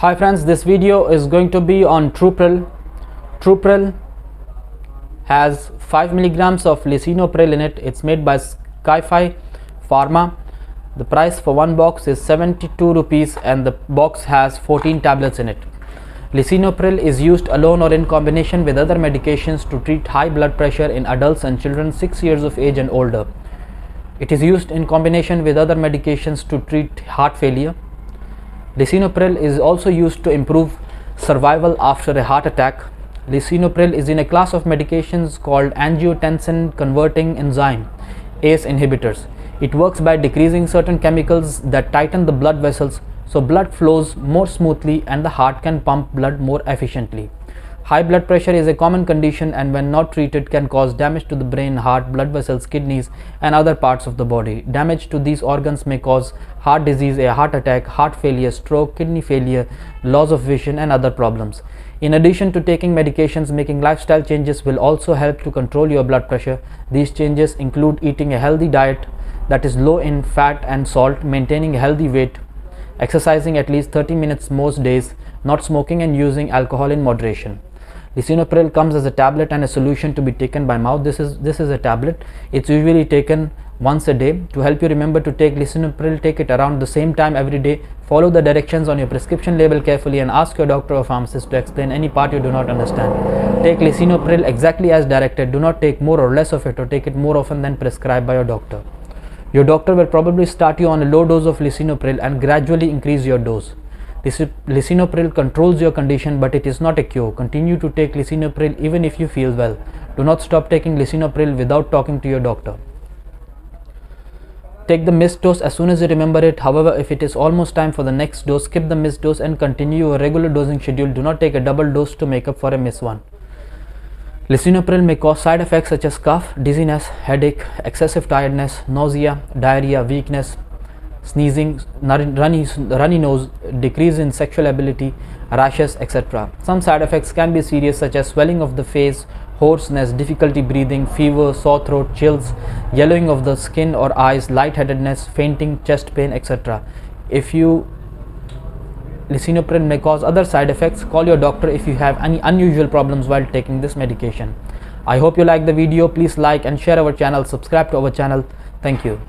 Hi friends, this video is going to be on Trupril. Trupril has 5 milligrams of Lisinopril in it. It's made by Sci-Fi Pharma. The price for one box is 72 rupees and the box has 14 tablets in it. Lisinopril is used alone or in combination with other medications to treat high blood pressure in adults and children 6 years of age and older. It is used in combination with other medications to treat heart failure. Lisinopril is also used to improve survival after a heart attack. Lisinopril is in a class of medications called angiotensin converting enzyme ACE inhibitors. It works by decreasing certain chemicals that tighten the blood vessels so blood flows more smoothly and the heart can pump blood more efficiently. High blood pressure is a common condition and when not treated can cause damage to the brain, heart, blood vessels, kidneys and other parts of the body. Damage to these organs may cause heart disease, a heart attack, heart failure, stroke, kidney failure, loss of vision and other problems. In addition to taking medications, making lifestyle changes will also help to control your blood pressure. These changes include eating a healthy diet that is low in fat and salt, maintaining a healthy weight, exercising at least 30 minutes most days, not smoking and using alcohol in moderation. Lisinopril comes as a tablet and a solution to be taken by mouth. This is a tablet. It's usually taken once a day. To help you remember to take Lisinopril, take it around the same time every day. Follow the directions on your prescription label carefully and ask your doctor or pharmacist to explain any part you do not understand. Take Lisinopril exactly as directed. Do not take more or less of it or take it more often than prescribed by your doctor. Your doctor will probably start you on a low dose of Lisinopril and gradually increase your dose. Lisinopril controls your condition, but it is not a cure. Continue to take Lisinopril even if you feel well. Do not stop taking Lisinopril without talking to your doctor. Take the missed dose as soon as you remember it. However, if it is almost time for the next dose, skip the missed dose and continue your regular dosing schedule. Do not take a double dose to make up for a missed one. Lisinopril may cause side effects such as cough, dizziness, headache, excessive tiredness, nausea, diarrhea, weakness, sneezing, runny nose, decrease in sexual ability, rashes, etc. Some side effects can be serious such as swelling of the face, hoarseness, difficulty breathing, fever, sore throat, chills, yellowing of the skin or eyes, lightheadedness, fainting, chest pain, etc. Lisinopril may cause other side effects. Call your doctor if you have any unusual problems while taking this medication. I hope you like the video. Please like and share our channel. Subscribe to our channel. Thank you.